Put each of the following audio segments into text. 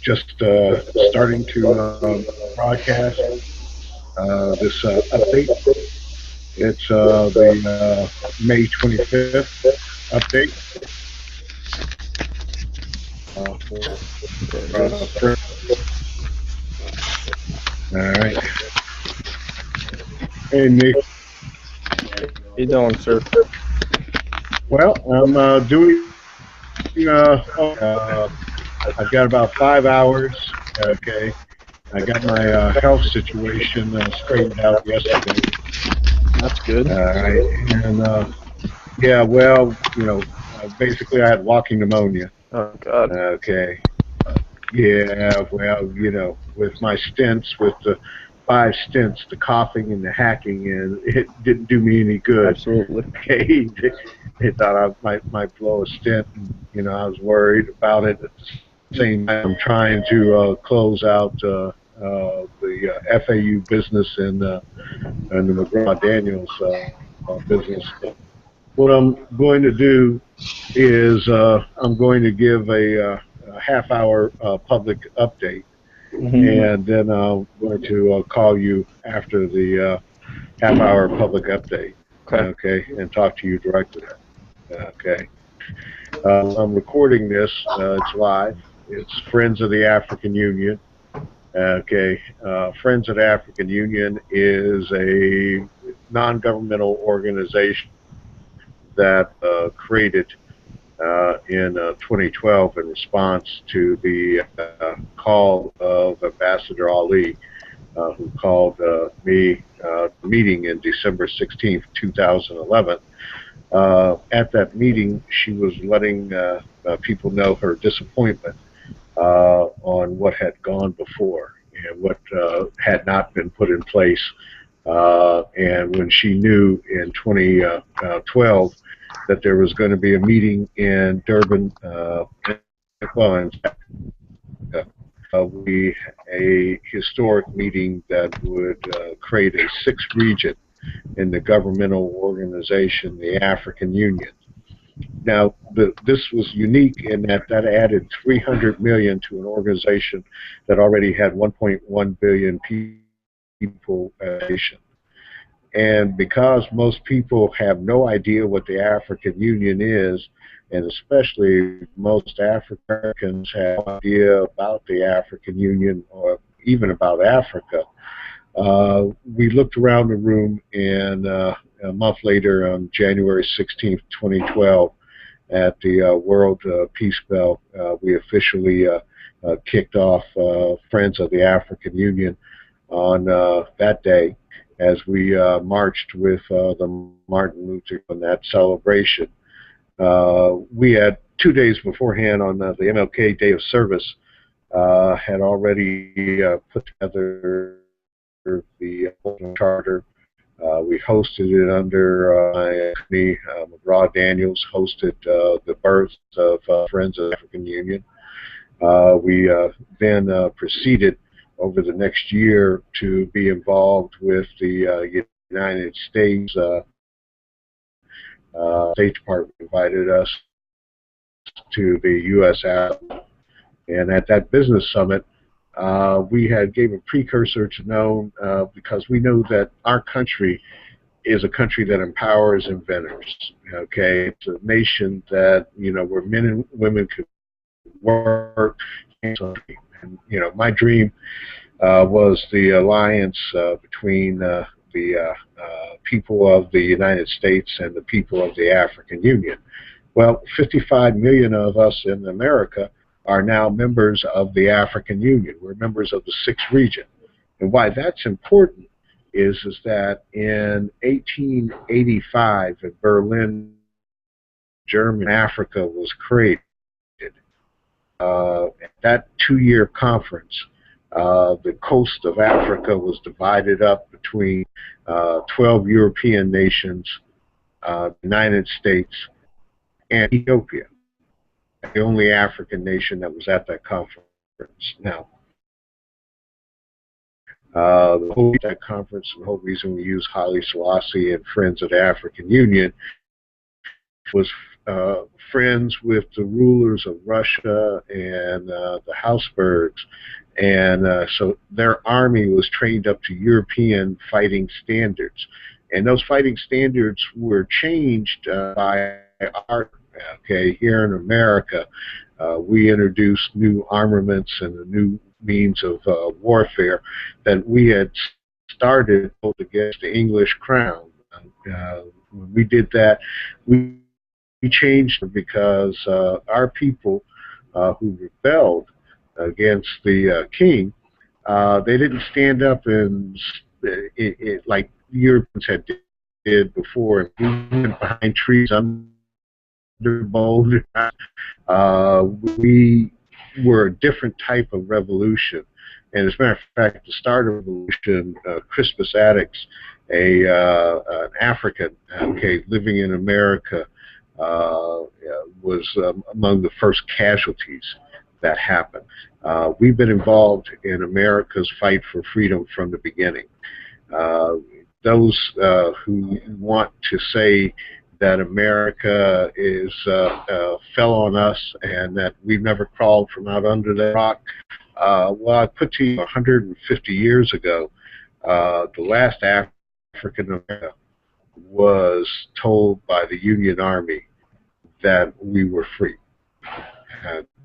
Just starting to broadcast this update. It's the May 25th update Yeah, it for is. all right. Hey Nick. How you doing, sir? Well, I'm doing okay. I've got about 5 hours. Okay. I got my health situation straightened out yesterday. That's good. All right. And yeah, well, basically I had walking pneumonia. Oh God. Okay. Yeah, well, with my stents, with the 5 stents, the coughing and the hacking, and it didn't do me any good. Absolutely. Okay, they thought I might blow a stent, and I was worried about it. At the same time, I'm trying to close out the FAU business and the McGraw Daniels business. What I'm going to do is I'm going to give a half-hour public update, Hmm. and then I'm going to call you after the half-hour public update, Okay. okay, and talk to you directly, okay. I'm recording this. It's live. It's Friends of the African Union. Okay, Friends of the African Union is a non-governmental organization that created in 2012 in response to the call of Ambassador Ali, who called me meeting in December 16th, 2011. At that meeting, she was letting people know her disappointment on what had gone before and what had not been put in place. And when she knew in 2012 that there was going to be a meeting in Durban, well, in fact, we a historic meeting that would create a sixth region in the governmental organization, the African Union. Now, this was unique in that added 300 million to an organization that already had 1.1 billion people nation. And because most people have no idea what the African Union is, and especially most African Americans have no idea about the African Union or even about Africa, we looked around the room, and a month later, on January 16th, 2012, at the World Peace Bell, we officially kicked off Friends of the African Union on that day as we marched with the Martin Luther on that celebration. We had 2 days beforehand on the MLK Day of Service had already put together the charter. We hosted it under my company, McGraw Daniels, hosted the birth of Friends of the African Union. We then proceeded over the next year to be involved with the United States State Department invited us to the U.S. and at that business summit, we had gave a precursor to know because we know that our country is a country that empowers inventors. Okay, it's a nation that where men and women could work. And my dream was the alliance between the people of the United States and the people of the African Union. Well, 55 million of us in America are now members of the African Union. We're members of the sixth region. And why that's important is that in 1885 in Berlin, Germany, Africa was created. At that 2-year conference, the coast of Africa was divided up between 12 European nations, the United States, and Ethiopia, the only African nation that was at that conference. Now, the whole that conference, the whole reason we use Haile Selassie and Friends of the African Union was friends with the rulers of Russia and the Habsburgs, and so their army was trained up to European fighting standards. And those fighting standards were changed by our, okay, here in America. We introduced new armaments and a new means of warfare that we had started against the English crown. When we did that, we changed because our people who rebelled against the king, they didn't stand up and like Europeans had did before, and moving behind trees under boulders. We were a different type of revolution. And as a matter of fact, the start of the revolution, Crispus Attucks, an African, okay, living in America, was among the first casualties that happened. We've been involved in America's fight for freedom from the beginning. Those who want to say that America is fell on us and that we've never crawled from out under the rock, well, I put to you 150 years ago, the last African American was told by the Union Army that we were free.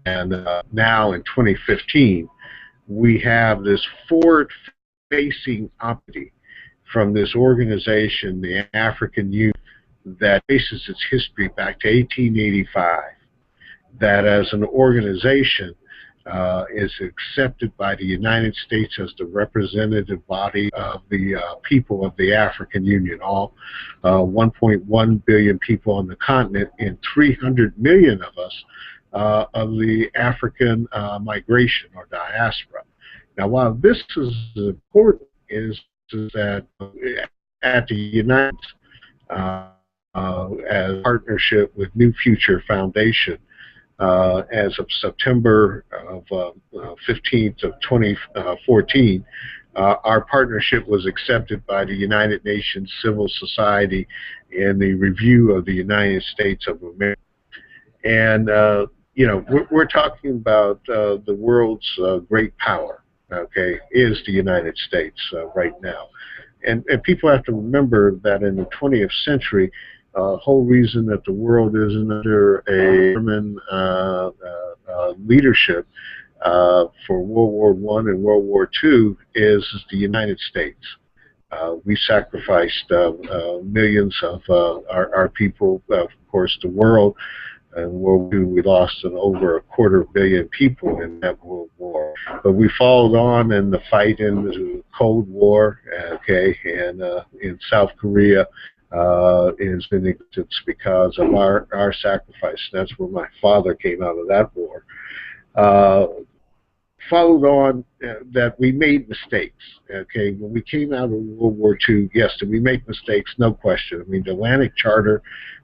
And now in 2015, we have this forward-facing opportunity from this organization, the African Union, that traces its history back to 1885, that as an organization is accepted by the United States as the representative body of the people of the African Union, all 1.1 billion people on the continent and 300 million of us of the African migration or diaspora. Now, while this is important, is that at the United as partnership with New Future Foundation, as of September of 15th of 2014, our partnership was accepted by the United Nations Civil Society in the Review of the United States of America. And you know, we're talking about the world's great power, okay, is the United States right now. And people have to remember that in the 20th century, whole reason that the world isn't under a German leadership for World War I and World War II is the United States. We sacrificed millions of our people, of course, the world. In World War II, we lost over 250 million people in that World War. But we followed on in the fight in the Cold War, okay, and in South Korea is in existence because of our sacrifice. That's where my father came out of that war. Followed on that we made mistakes, okay. When we came out of World War II, yes, did we make mistakes? No question. I mean, the Atlantic Charter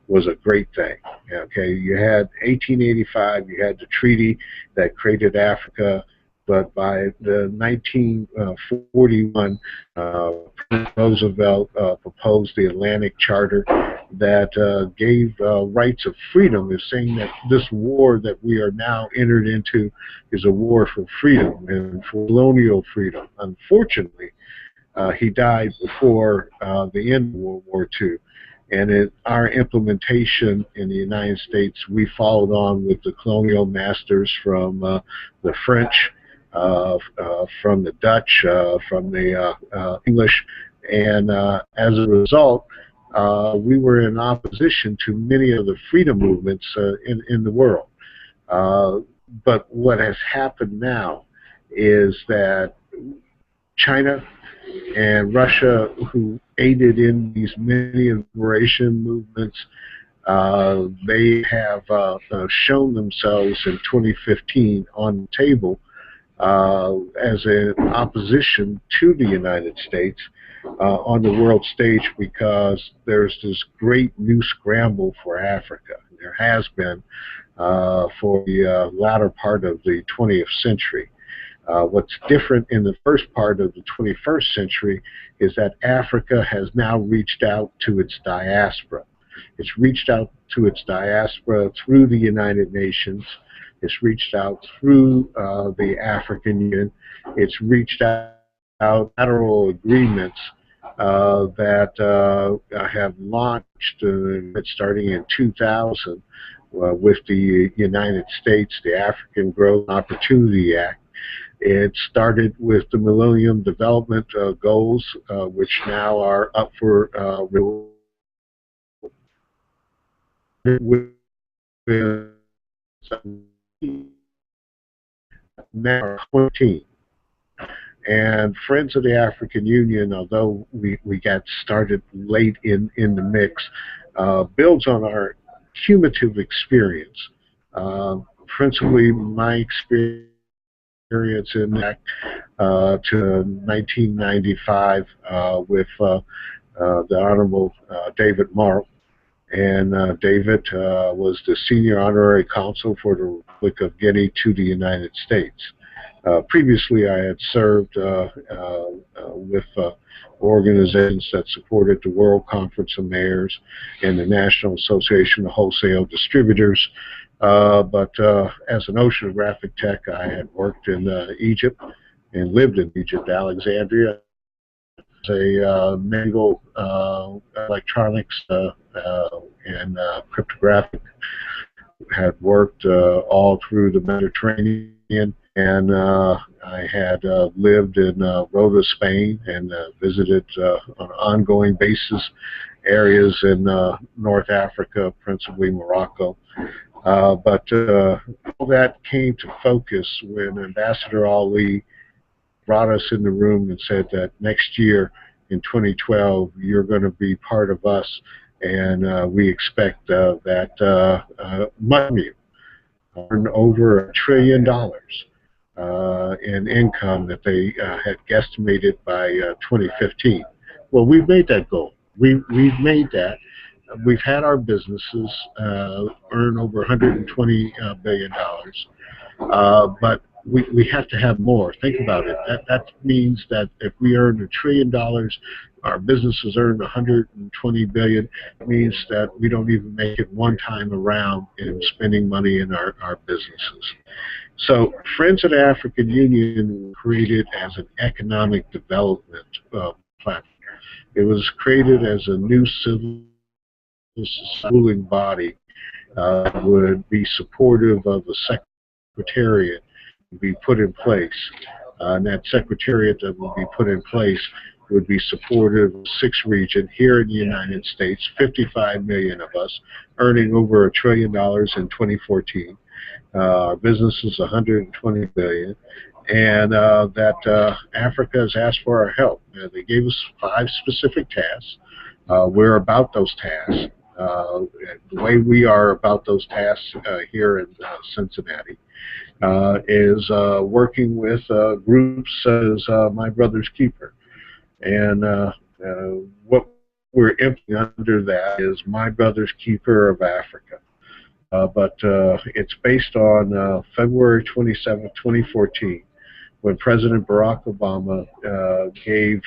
was a great thing, okay. You had 1885, you had the treaty that created Africa, but by the 1941, Roosevelt proposed the Atlantic Charter that gave rights of freedom, is saying that this war that we are now entered into is a war for freedom and for colonial freedom. Unfortunately, he died before the end of World War II. And in our implementation in the United States, we followed on with the colonial masters from the French, from the Dutch, from the English, and as a result, we were in opposition to many of the freedom movements in the world. But what has happened now is that China and Russia, who aided in these many liberation movements, they have shown themselves in 2015 on the table as an opposition to the United States on the world stage, because there's this great new scramble for Africa. There has been for the latter part of the 20th century. What's different in the first part of the 21st century is that Africa has now reached out to its diaspora. It's reached out to its diaspora through the United Nations. It's reached out through the African Union. It's reached out bilateral agreements that have launched starting in 2000 with the United States, the African Growth Opportunity Act. It started with the Millennium Development Goals, which now are up for renewal. Now 14. And Friends of the African Union, although we got started late in the mix, builds on our cumulative experience. Principally, my experience in back to 1995 with the Honorable David Marl. And David was the Senior Honorary Consul for the Republic of Guinea to the United States. Previously, I had served with organizations that supported the World Conference of Mayors and the National Association of Wholesale Distributors. But as an oceanographic tech, I had worked in Egypt and lived in Egypt, Alexandria, as a naval electronics and cryptographic. Had worked all through the Mediterranean, and I had lived in Rota, Spain, and visited on an ongoing basis areas in North Africa, principally Morocco. But all that came to focus when Ambassador Ali brought us in the room and said that next year in 2012 you're going to be part of us, and we expect that money earn over $1 trillion in income that they had guesstimated by 2015. Well, we've made that goal. We've made that. We've had our businesses earn over $120 billion, but we have to have more. Think about it. That means that if we earn $1 trillion, our businesses earn $120 billion. It means that we don't even make it one time around in spending money in our businesses. So Friends of the African Union was created as an economic development platform. It was created as a new civil ruling body would be supportive of the secretariat be put in place. And that secretariat that would be put in place would be supportive of 6 regions here in the United States, 55 million of us, earning over $1 trillion in 2014. Our business is 120 billion, and that Africa has asked for our help. They gave us 5 specific tasks. We're about those tasks. The way we are about those tasks here in Cincinnati is working with groups as My Brother's Keeper. And what we're implementing under that is My Brother's Keeper of Africa. But it's based on February 27, 2014, when President Barack Obama gave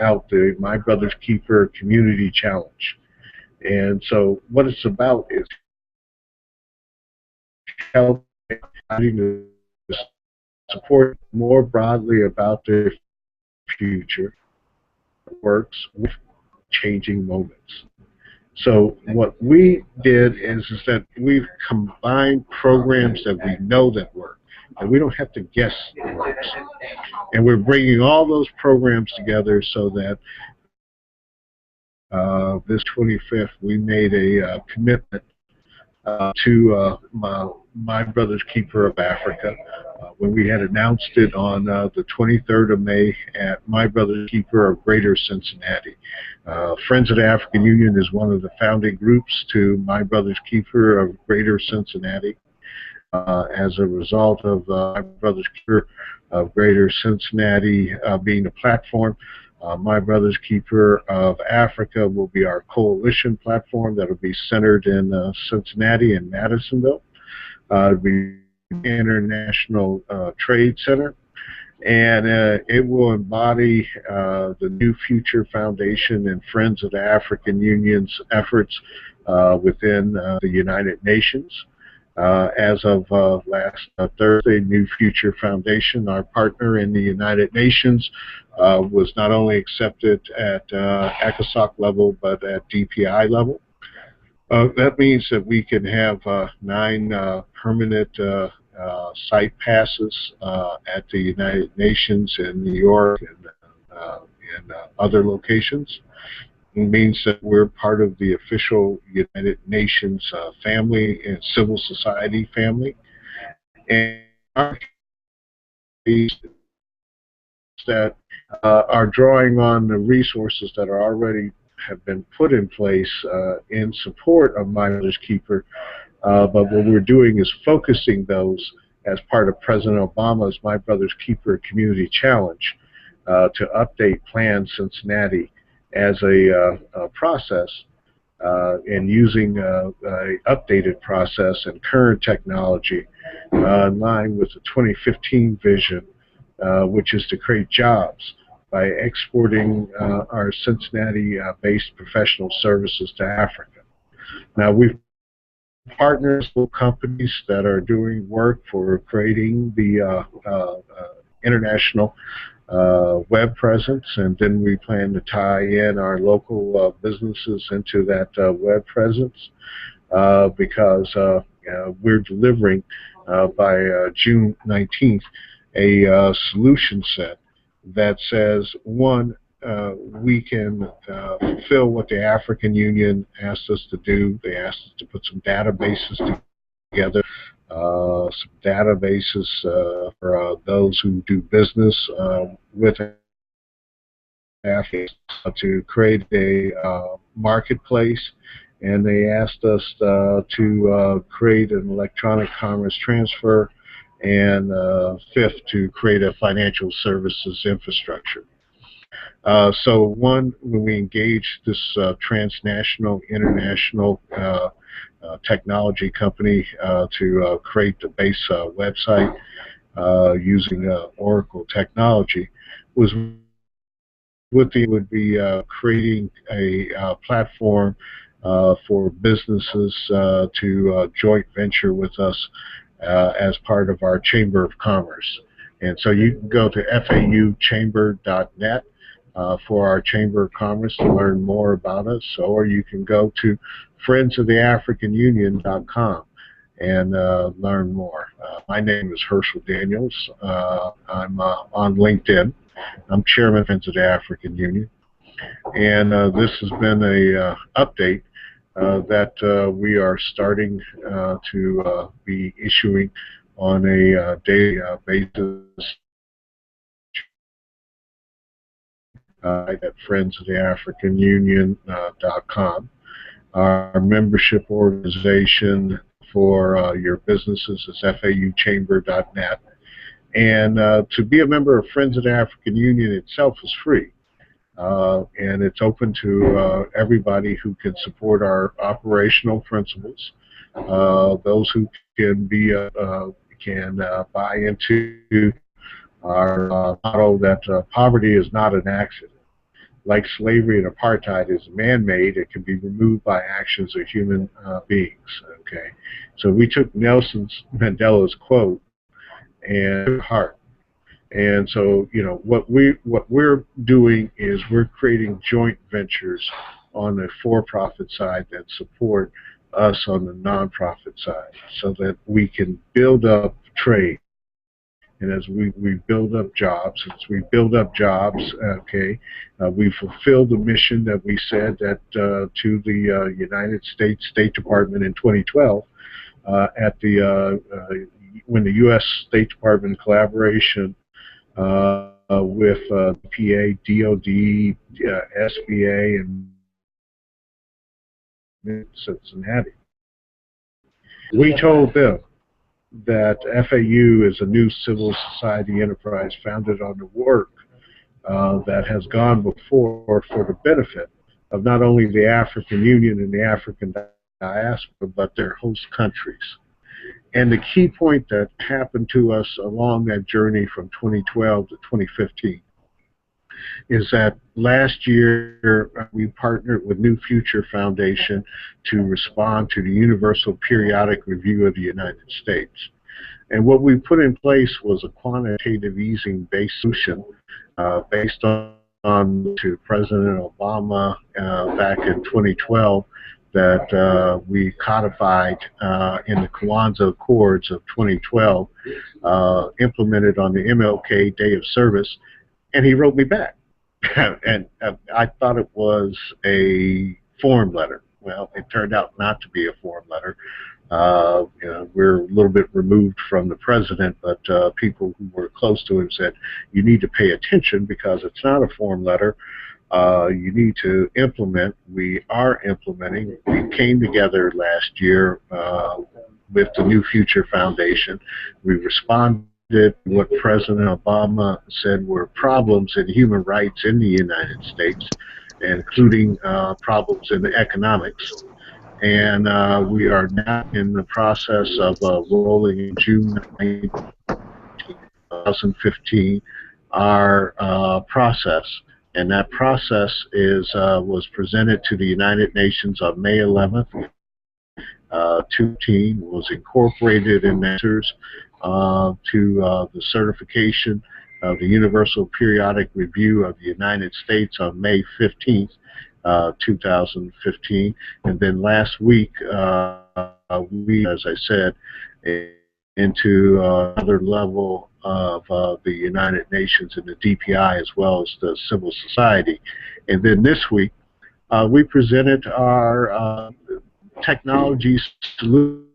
out the My Brother's Keeper Community Challenge. And so what it's about is helping to support more broadly about their future works with changing moments. So what we did is that we've combined programs that we know that work, and we don't have to guess it works. And we're bringing all those programs together so that this 25th, we made a commitment to My Brother's Keeper of Africa when we had announced it on the 23rd of May at My Brother's Keeper of Greater Cincinnati. Friends of the African Union is one of the founding groups to My Brother's Keeper of Greater Cincinnati. As a result of My Brother's Keeper of Greater Cincinnati being a platform, My Brother's Keeper of Africa will be our coalition platform that will be centered in Cincinnati and Madisonville. It'll be International Trade Center, and it will embody the New Future Foundation and Friends of the African Union's efforts within the United Nations. As of last Thursday, New Future Foundation, our partner in the United Nations, was not only accepted at ECOSOC level, but at DPI level. That means that we can have 9 permanent site passes at the United Nations in New York and other locations. It means that we're part of the official United Nations family and civil society family. And our case that are drawing on the resources that are already have been put in place in support of My Brother's Keeper. But what we're doing is focusing those as part of President Obama's My Brother's Keeper Community Challenge to update Plan Cincinnati as a process and using an updated process and current technology in line with the 2015 vision, which is to create jobs by exporting our Cincinnati-based professional services to Africa. Now, we've partners with companies that are doing work for creating the international web presence, and then we plan to tie in our local businesses into that web presence because we're delivering by June 19th a solution set that says, one, we can fulfill what the African Union asked us to do. They asked us to put some databases together, some databases for those who do business with Africa to create a marketplace, and they asked us to create an electronic commerce transfer, and fifth, to create a financial services infrastructure. So one, when we engage this transnational, international technology company to create the base website using Oracle technology, was what they would be creating a platform for businesses to joint venture with us as part of our Chamber of Commerce. And so you can go to fauchamber.net for our Chamber of Commerce to learn more about us, or you can go to friendsoftheafricanunion.com and learn more. My name is Herschel Daniels. I'm on LinkedIn. I'm chairman of Friends of the African Union. And this has been a update that we are starting to be issuing on a daily basis at friendsoftheafricanunion.com. Our membership organization for your businesses is fauchamber.net. And to be a member of Friends of the African Union itself is free. And it's open to everybody who can support our operational principles, those who can be can buy into our motto that poverty is not an accident. Like slavery and apartheid is man-made, it can be removed by actions of human beings. Okay, so we took Nelson Mandela's quote and heart. And so, you know, what we're doing is we're creating joint ventures on the for-profit side that support us on the non-profit side, so that we can build up trade. And as we build up jobs, okay, we fulfilled the mission that we said that to the United States State Department in 2012 at the when the U.S. State Department collaboration with PA, DOD, SBA, and Cincinnati. We told them that FAU is a new civil society enterprise founded on the work that has gone before for the benefit of not only the African Union and the African diaspora, but their host countries. And the key point that happened to us along that journey from 2012 to 2015 is that last year we partnered with New Future Foundation to respond to the Universal Periodic Review of the United States. And what we put in place was a quantitative easing-based solution based on to President Obama back in 2012 that we codified in the Kwanzaa Accords of 2012, implemented on the MLK Day of Service, and he wrote me back. And I thought it was a form letter. Well, it turned out not to be a form letter. We're a little bit removed from the president, but people who were close to him said, you need to pay attention because it's not a form letter. You need to implement. We are implementing. We came together last year with the New Future Foundation. We responded to what President Obama said were problems in human rights in the United States, including problems in the economics. And we are now in the process of rolling in June 2015 our process. And that process was presented to the United Nations on May 11th. 2015 was incorporated in answers to the certification of the Universal Periodic Review of the United States on May 15th. 2015, and then last week we, as I said, into another level of the United Nations and the DPI as well as the civil society. And then this week we presented our technology solution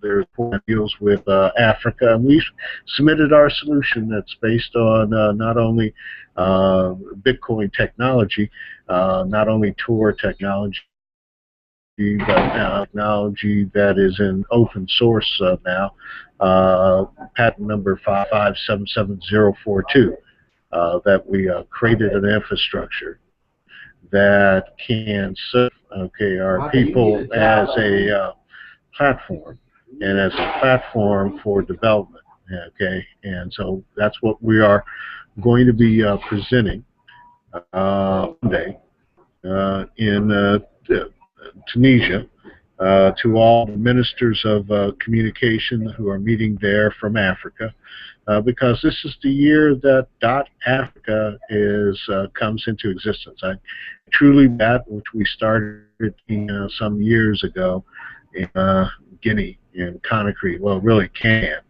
their report deals with Africa, and we submitted our solution that's based on not only Bitcoin technology, not only Tor technology, but technology that is in open source now, patent number 5577042, that we created an infrastructure that can serve our people as a platform and as a platform for development. And so that's what we are going to be presenting Monday in Tunisia to all the ministers of communication who are meeting there from Africa, because this is the year that .Africa comes into existence. Truly that which we started some years ago in Guinea, in Conakry, well, really Can,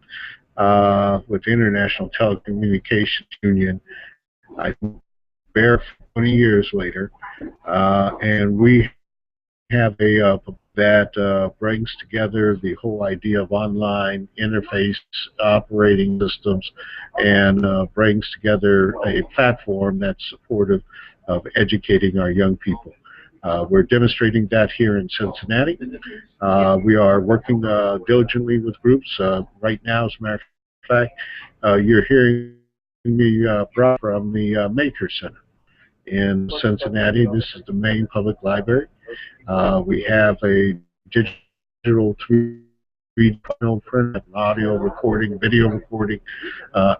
with the International Telecommunications Union, I think, 20 years later, and we have a that brings together the whole idea of online interface operating systems and brings together a platform that's supportive of educating our young people. We're demonstrating that here in Cincinnati. We are working diligently with groups. Right now, as a matter of fact, you're hearing me brought from the Maker Center in Cincinnati. This is the main public library. We have a digital 3D print, audio recording, video recording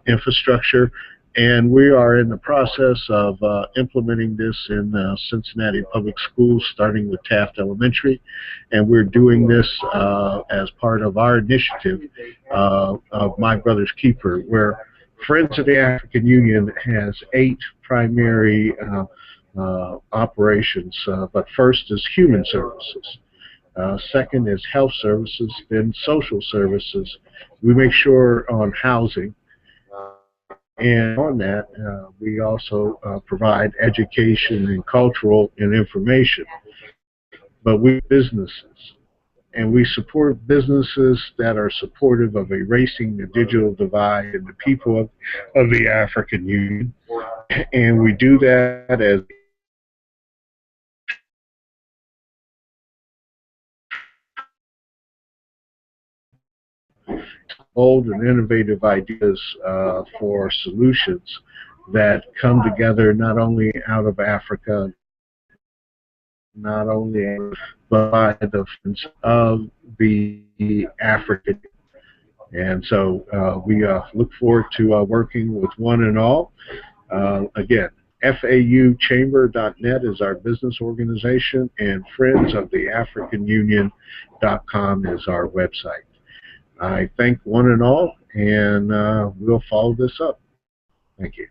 infrastructure. And we are in the process of implementing this in Cincinnati Public Schools, starting with Taft Elementary. And we're doing this as part of our initiative of My Brother's Keeper, where Friends of the African Union has 8 primary operations. But first is human services. Second is health services, then social services. We make sure on housing. And on that, we also provide education and cultural and information. But we businesses, and we support businesses that are supportive of erasing the digital divide in the people of the African Union. And we do that as bold and innovative ideas for solutions that come together not only out of Africa, not only but by the friends of the African. And so we look forward to working with one and all. Again, FAUchamber.net is our business organization, and friendsoftheafricanunion.com is our website. I thank one and all, and we'll follow this up. Thank you.